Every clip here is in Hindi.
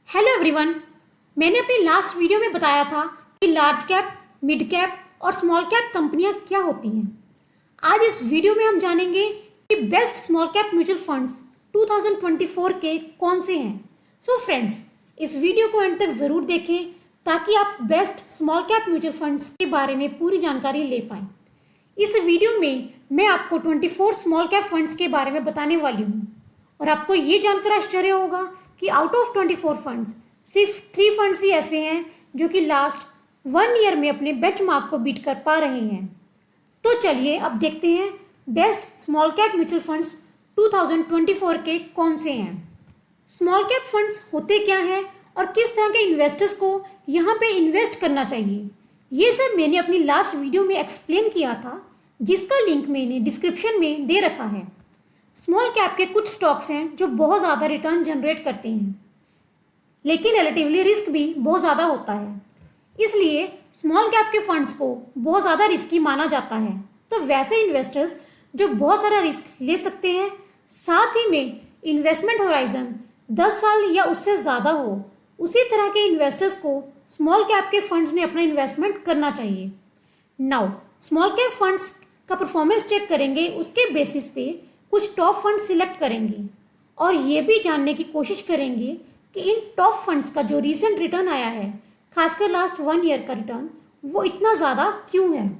Hello everyone. मैंने अपनी लास्ट वीडियो में बताया था कि लार्ज कैप, मिड कैप और स्मॉल कैप कंपनियां क्या होती हैं। आज इस वीडियो में हम जानेंगे कि best small cap mutual funds 2024 के कौन से हैं। सो फ्रेंड्स, इस वीडियो को एंड तक ज़रूर देखें ताकि आप best small cap mutual funds के बारे में पूरी जानकारी ले पाएँ। इस वीडियो में मैं आपको 24 स्मॉल कैप फंड्स के बारे में बताने वाली हूँ और आपको ये जानकर आश्चर्य होगा कि आउट ऑफ 24 फंड्स सिर्फ 3 फंड्स ही ऐसे हैं जो कि लास्ट 1 ईयर में अपने बेंचमार्क को बीट कर पा रहे हैं। तो चलिए अब देखते हैं best small cap mutual funds 2024 के कौन से हैं। स्मॉल कैप फंड्स होते क्या हैं और किस तरह के इन्वेस्टर्स को यहाँ पे इन्वेस्ट करना चाहिए, ये सब मैंने अपनी लास्ट वीडियो में एक्सप्लेन किया था, जिसका लिंक मैंने डिस्क्रिप्शन में दे रखा है। स्मॉल कैप के कुछ स्टॉक्स हैं जो बहुत ज़्यादा रिटर्न जनरेट करते हैं, लेकिन रिलेटिवली रिस्क भी बहुत ज़्यादा होता है, इसलिए स्मॉल कैप के फंड्स को बहुत ज़्यादा रिस्की माना जाता है। तो वैसे इन्वेस्टर्स जो बहुत सारा रिस्क ले सकते हैं, साथ ही में इन्वेस्टमेंट होराइजन 10 साल या उससे ज़्यादा हो, उसी तरह के इन्वेस्टर्स को स्मॉल कैप के फंड्स में अपना इन्वेस्टमेंट करना चाहिए। नाउ स्मॉल कैप फंड्स का परफॉर्मेंस चेक करेंगे, उसके बेसिस पे कुछ टॉप फंड सिलेक्ट करेंगे और ये भी जानने की कोशिश करेंगे कि इन टॉप फंड्स का जो रीसेंट रिटर्न आया है, खासकर लास्ट 1 ईयर का रिटर्न, वो इतना ज़्यादा क्यों है।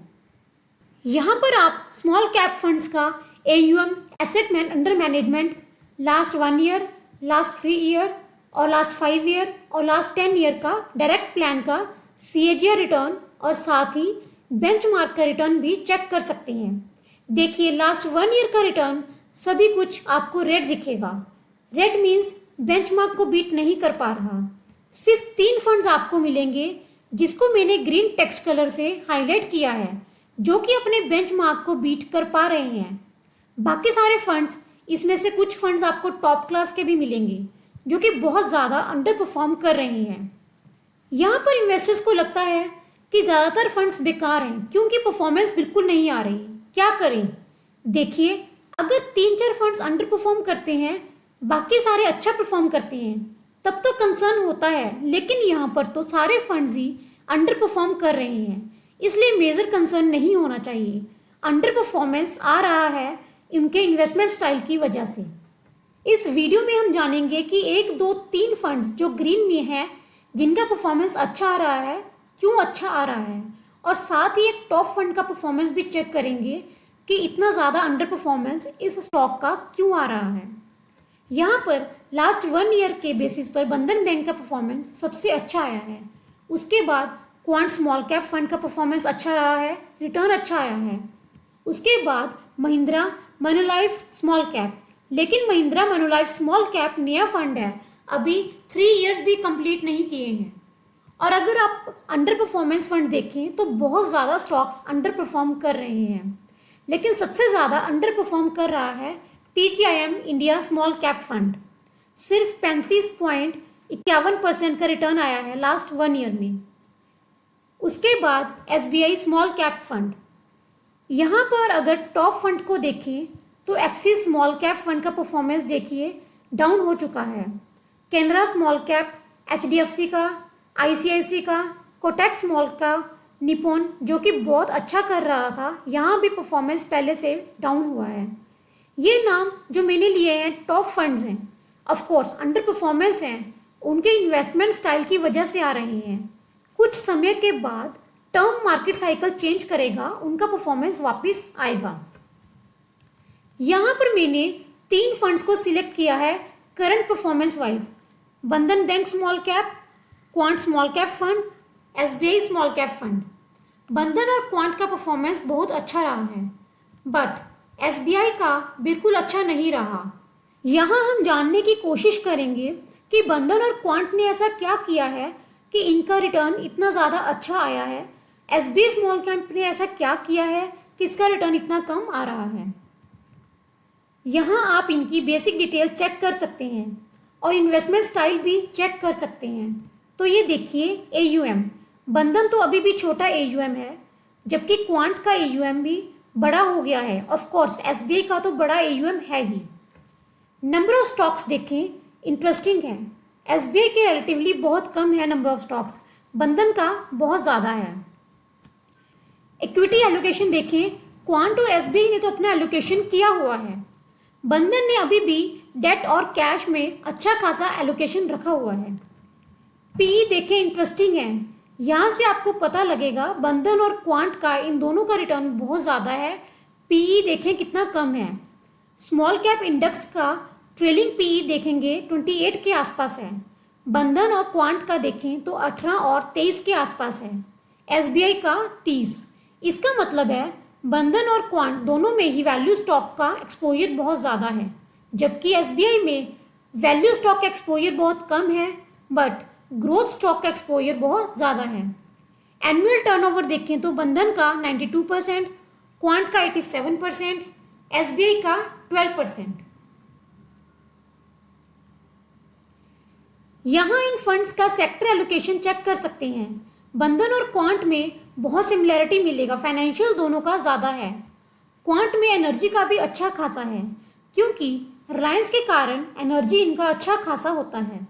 यहाँ पर आप स्मॉल कैप फंड्स का AUM asset under management last 1 year, last 3 year और लास्ट 5 ईयर और लास्ट 10 ईयर का डायरेक्ट प्लान का CAGR रिटर्न और साथ ही बेंचमार्क का रिटर्न भी चेक कर सकते हैं। देखिए, लास्ट 1 ईयर का रिटर्न सभी कुछ आपको रेड दिखेगा। रेड मीन्स बेंचमार्क को बीट नहीं कर पा रहा। सिर्फ 3 फंड्स आपको मिलेंगे जिसको मैंने ग्रीन टेक्स्ट कलर से हाईलाइट किया है, जो कि अपने बेंचमार्क को बीट कर पा रहे हैं। बाकी सारे फंड्स, इसमें से कुछ फंड्स आपको टॉप क्लास के भी मिलेंगे जो कि बहुत ज़्यादा अंडर परफॉर्म कर रहे हैं। यहाँ पर इन्वेस्टर्स को लगता है कि ज़्यादातर फंड्स बेकार हैं क्योंकि परफॉर्मेंस बिल्कुल नहीं आ रही। क्या करें? देखिए, अगर 3-4 फंड्स अंडर परफॉर्म करते हैं, बाकी सारे अच्छा परफॉर्म करते हैं, तब तो कंसर्न होता है, लेकिन यहाँ पर तो सारे फंड्स ही अंडर परफॉर्म कर रहे हैं, इसलिए मेजर कंसर्न नहीं होना चाहिए। अंडर परफॉर्मेंस आ रहा है इनके इन्वेस्टमेंट स्टाइल की वजह से। इस वीडियो में हम जानेंगे कि 1, 2, 3 फंड्स जो ग्रीन में हैं, जिनका परफॉर्मेंस अच्छा आ रहा है, क्यों अच्छा आ रहा है, और साथ ही एक टॉप फंड का परफॉर्मेंस भी चेक करेंगे कि इतना ज़्यादा अंडर परफॉर्मेंस इस स्टॉक का क्यों आ रहा है। यहाँ पर लास्ट 1 ईयर के बेसिस पर बंधन बैंक का परफॉर्मेंस सबसे अच्छा आया है। उसके बाद क्वांट स्मॉल कैप फंड का परफॉर्मेंस अच्छा रहा है, रिटर्न अच्छा आया है। उसके बाद महिंद्रा मनोलाइफ स्मॉल कैप, लेकिन महिंद्रा मनोलाइफ स्मॉल कैप नया फंड है, अभी 3 ईयर्स भी कंप्लीट नहीं किए हैं। और अगर आप अंडर परफॉर्मेंस फंड देखें तो बहुत ज़्यादा स्टॉक्स अंडर परफॉर्म कर रहे हैं, लेकिन सबसे ज़्यादा अंडर परफॉर्म कर रहा है PGIM India small cap fund. सिर्फ 35.51% का रिटर्न आया है लास्ट 1 ईयर में। उसके बाद SBI स्मॉल कैप फंड। यहाँ पर अगर टॉप फंड को देखें तो एक्सिस स्मॉल कैप फंड का परफॉर्मेंस देखिए डाउन हो चुका है। कैनरा स्मॉल कैप, HDFC का, ICICI का, कोटक स्मॉल का, निपॉन जो कि बहुत अच्छा कर रहा था, यहाँ भी परफॉर्मेंस पहले से डाउन हुआ है। ये नाम जो मैंने लिए हैं टॉप फंड्स हैं, ऑफ कोर्स अंडर परफॉर्मेंस हैं, उनके इन्वेस्टमेंट स्टाइल की वजह से आ रहे हैं। कुछ समय के बाद टर्म मार्केट साइकिल चेंज करेगा, उनका परफॉर्मेंस वापस आएगा। यहाँ पर मैंने 3 फंड्स को सिलेक्ट किया है करंट परफॉर्मेंस वाइज। बंधन bank small cap, quant small cap fund, SBI small cap fund. बंधन और क्वांट का परफॉर्मेंस बहुत अच्छा रहा है, बट SBI का बिल्कुल अच्छा नहीं रहा। यहाँ हम जानने की कोशिश करेंगे कि बंधन और क्वांट ने ऐसा क्या किया है कि इनका रिटर्न इतना ज़्यादा अच्छा आया है। SBI स्मॉल कैप ने ऐसा क्या किया है कि इसका रिटर्न इतना कम आ रहा है। यहाँ आप इनकी बेसिक डिटेल चेक कर सकते हैं और इन्वेस्टमेंट स्टाइल भी चेक कर सकते हैं। तो ये देखिए AUM, बंधन तो अभी भी छोटा AUM है, जबकि क्वांट का AUM भी बड़ा हो गया है। ऑफ कोर्स SBI का तो बड़ा AUM है ही। नंबर ऑफ स्टॉक्स देखें, इंटरेस्टिंग है। एसबीआई के रिलेटिवली बहुत कम है नंबर ऑफ स्टॉक्स, बंधन का बहुत ज़्यादा है। इक्विटी एलोकेशन देखें, क्वांट और एसबीआई ने तो अपना एलोकेशन किया हुआ है। बंधन ने अभी भी डेट और कैश में अच्छा खासा एलोकेशन रखा हुआ है। पीई देखें, इंटरेस्टिंग है, यहाँ से आपको पता लगेगा बंधन और क्वांट का इन दोनों का रिटर्न बहुत ज़्यादा है। पीई देखें कितना कम है। स्मॉल कैप इंडेक्स का ट्रेलिंग पीई देखेंगे 28 के आसपास है। बंधन और क्वांट का देखें तो 18 और 23 के आसपास है। एसबीआई का 30। इसका मतलब है बंधन और क्वांट दोनों में ही वैल्यू स्टॉक का एक्सपोजर बहुत ज़्यादा है, जबकि एसबीआई में वैल्यू स्टॉक का एक्सपोजर बहुत कम है बट ग्रोथ स्टॉक का एक्सपोजर बहुत ज़्यादा है। एनुअल टर्नओवर देखें तो बंधन का 92%, क्वांट का 87%, एसबीआई का 12%। यहाँ इन फंड्स का सेक्टर एलोकेशन चेक कर सकते हैं। बंधन और क्वांट में बहुत सिमिलरिटी मिलेगा, फाइनेंशियल दोनों का ज़्यादा है। क्वांट में एनर्जी का भी अच्छा खासा है क्योंकि रिलायंस के कारण एनर्जी इनका अच्छा खासा होता है।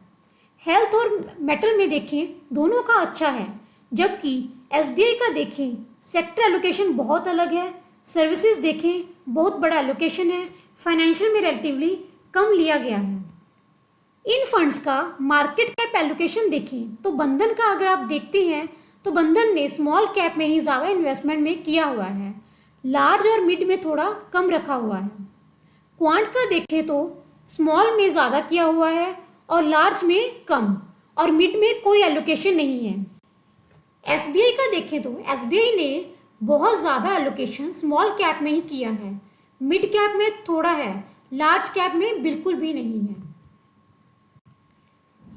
हेल्थ और मेटल में देखें दोनों का अच्छा है, जबकि एसबीआई का देखें सेक्टर एलोकेशन बहुत अलग है। सर्विसेज देखें बहुत बड़ा एलोकेशन है, फाइनेंशियल में रिलेटिवली कम लिया गया है। इन फंड्स का मार्केट कैप एलोकेशन देखें तो बंधन का अगर आप देखते हैं तो बंधन ने स्मॉल कैप में ही ज़्यादा इन्वेस्टमेंट में किया हुआ है, लार्ज और मिड में थोड़ा कम रखा हुआ है। क्वांट का देखें तो स्मॉल में ज़्यादा किया हुआ है और लार्ज में कम, और मिड में कोई एलोकेशन नहीं है। एसबीआई का देखें तो एसबीआई ने बहुत ज़्यादा एलोकेशन स्मॉल कैप में ही किया है, मिड कैप में थोड़ा है, लार्ज कैप में बिल्कुल भी नहीं है।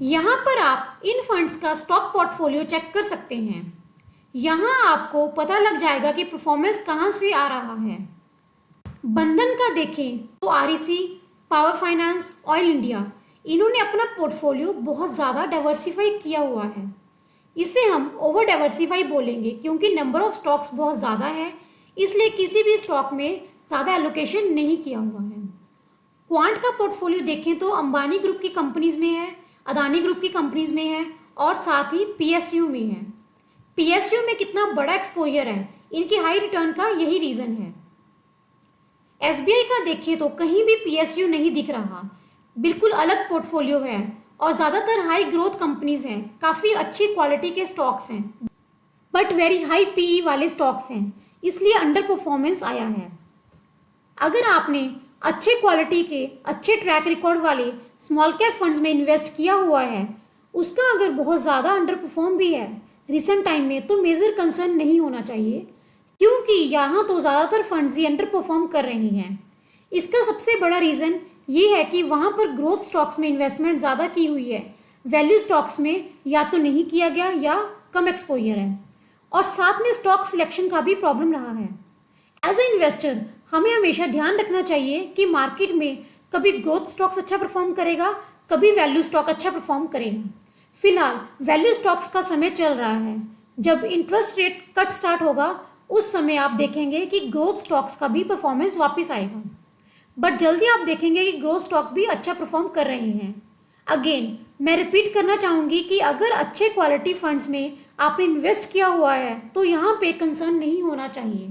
यहाँ पर आप इन फंड्स का स्टॉक पोर्टफोलियो चेक कर सकते हैं। यहाँ आपको पता लग जाएगा कि परफॉर्मेंस कहाँ से आ रहा है। बंधन का देखें तो REC, power finance, oil India, इन्होंने अपना पोर्टफोलियो बहुत ज़्यादा डाइवर्सिफाई किया हुआ है। इसे हम ओवर डाइवर्सिफाई बोलेंगे क्योंकि नंबर ऑफ स्टॉक्स बहुत ज़्यादा है, इसलिए किसी भी स्टॉक में ज़्यादा एलोकेशन नहीं किया हुआ है। क्वांट का पोर्टफोलियो देखें तो अंबानी ग्रुप की कंपनीज में है, अदानी ग्रुप की कंपनीज में है और साथ ही पीएसयू में है। पीएसयू में कितना बड़ा एक्सपोजर है, इनकी हाई रिटर्न का यही रीज़न है। एसबीआई का देखें तो कहीं भी पीएसयू नहीं दिख रहा, बिल्कुल अलग पोर्टफोलियो है और ज़्यादातर हाई ग्रोथ कंपनीज हैं, काफ़ी अच्छी क्वालिटी के स्टॉक्स हैं बट वेरी हाई पीई वाले स्टॉक्स हैं, इसलिए अंडर परफॉर्मेंस आया है। अगर आपने अच्छे क्वालिटी के अच्छे ट्रैक रिकॉर्ड वाले स्मॉल कैप फंड्स में इन्वेस्ट किया हुआ है, उसका अगर बहुत ज़्यादा अंडर परफॉर्म भी है रिसेंट टाइम में, तो मेजर कंसर्न नहीं होना चाहिए क्योंकि यहाँ तो ज़्यादातर फंड्स ही अंडर परफॉर्म कर रही हैं। इसका सबसे बड़ा रीज़न ये है कि वहाँ पर ग्रोथ स्टॉक्स में इन्वेस्टमेंट ज़्यादा की हुई है, वैल्यू स्टॉक्स में या तो नहीं किया गया या कम एक्सपोजर है, और साथ में स्टॉक सिलेक्शन का भी प्रॉब्लम रहा है। एज ए इन्वेस्टर हमें हमेशा ध्यान रखना चाहिए कि मार्केट में कभी ग्रोथ स्टॉक्स अच्छा परफॉर्म करेगा, कभी वैल्यू स्टॉक अच्छा परफॉर्म करेगा। फिलहाल वैल्यू स्टॉक्स का समय चल रहा है, जब इंटरेस्ट रेट कट स्टार्ट होगा उस समय आप देखेंगे कि ग्रोथ स्टॉक्स का भी परफॉर्मेंस वापस आएगा, बट जल्दी आप देखेंगे कि ग्रोथ स्टॉक भी अच्छा परफॉर्म कर रहे हैं। अगेन मैं रिपीट करना चाहूँगी कि अगर अच्छे क्वालिटी फंड्स में आपने इन्वेस्ट किया हुआ है तो यहाँ पे कंसर्न नहीं होना चाहिए।